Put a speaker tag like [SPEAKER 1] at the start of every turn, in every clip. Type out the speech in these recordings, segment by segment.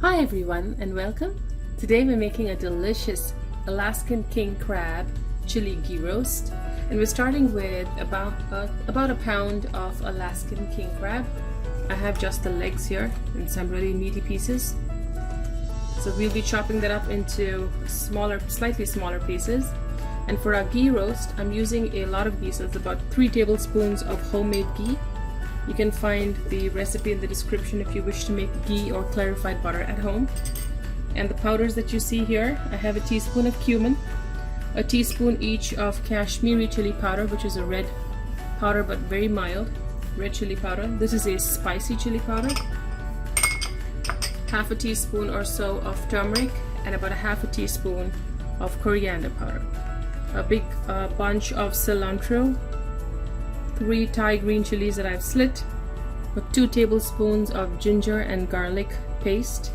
[SPEAKER 1] Hi everyone and welcome. Today we're making a delicious Alaskan king crab chili ghee roast, and we're starting with about a pound of Alaskan king crab. I have just the legs here and some really meaty pieces. So we'll be chopping that up into slightly smaller pieces. And for our ghee roast, I'm using a lot of ghee, so it's about 3 tablespoons of homemade ghee. You can find the recipe in the description if you wish to make ghee or clarified butter at home. And the powders that you see here, I have a teaspoon of cumin, a teaspoon each of Kashmiri chili powder, which is a red powder but very mild, red chili powder. This is a spicy chili powder, half a teaspoon or so of turmeric, and about a half a teaspoon of coriander powder, a big bunch of cilantro, 3 Thai green chilies that I've slit, 2 tablespoons of ginger and garlic paste,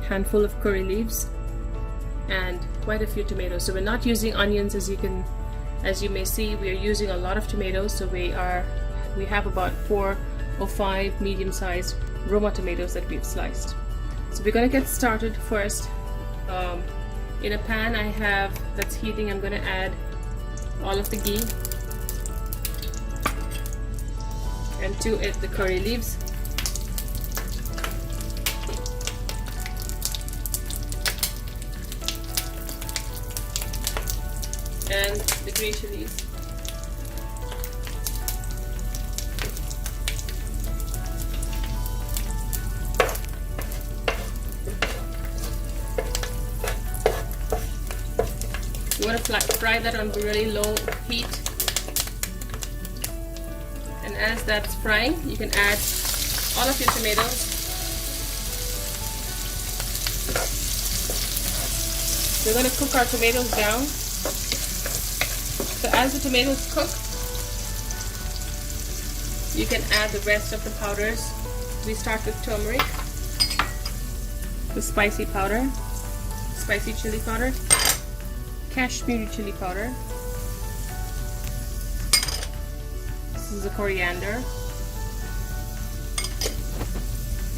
[SPEAKER 1] handful of curry leaves, and quite a few tomatoes. So we're not using onions, as you may see. We are using a lot of tomatoes. So we have about 4 or 5 medium-sized Roma tomatoes that we've sliced. So we're going to get started first. In a pan that's heating, I'm going to add all of the ghee, and to it the curry leaves, and the green chilies. You want to fry that on really low heat, and as that's frying, you can add all of your tomatoes. We're going to cook our tomatoes down. So as the tomatoes cook, you can add the rest of the powders. We start with turmeric, the spicy powder, spicy chili powder, Kashmiri chili powder. This is the coriander,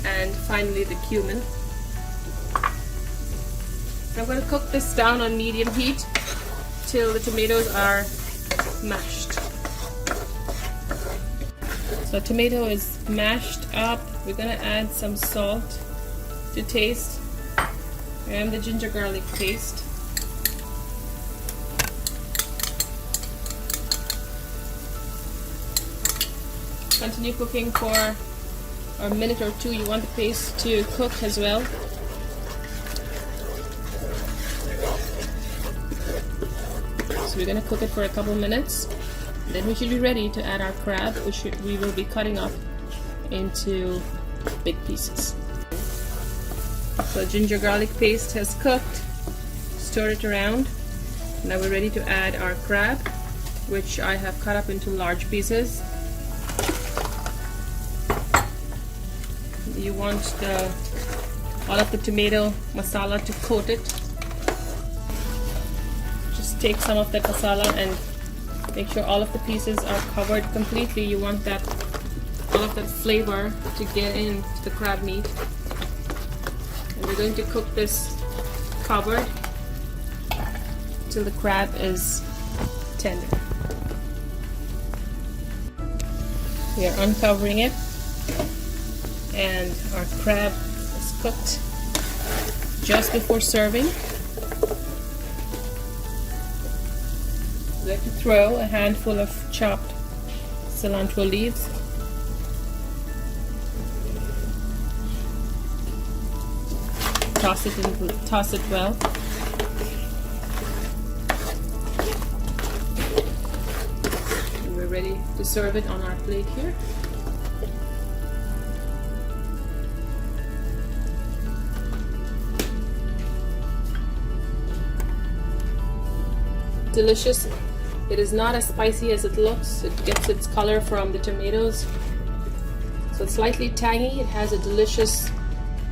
[SPEAKER 1] and finally the cumin. So I'm going to cook this down on medium heat till the tomatoes are mashed. So tomato is mashed up. We're going to add some salt to taste and the ginger garlic paste. Continue cooking for a minute or 2. You want the paste to cook as well. So we're going to cook it for a couple minutes. Then we should be ready to add our crab, which we will be cutting up into big pieces. So ginger garlic paste has cooked. Stir it around. Now we're ready to add our crab, which I have cut up into large pieces. You want all of the tomato masala to coat it. Just take some of that masala and make sure all of the pieces are covered completely. You want all of that flavor to get into the crab meat. And we're going to cook this covered till the crab is tender. We are uncovering it, and our crab is cooked just before serving. We're going to throw a handful of chopped cilantro leaves. Toss it well. And we're ready to serve it on our plate here. Delicious. It is not as spicy as it looks. It gets its color from the tomatoes. So it's slightly tangy. It has a delicious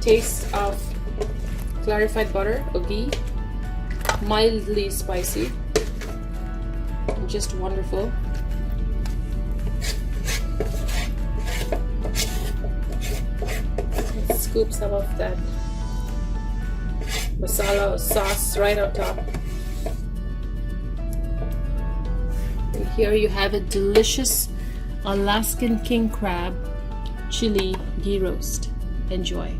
[SPEAKER 1] taste of clarified butter or ghee. Mildly spicy. Just wonderful. Let's scoop some of that masala or sauce right on top. And here you have a delicious Alaskan king crab chili ghee roast. Enjoy.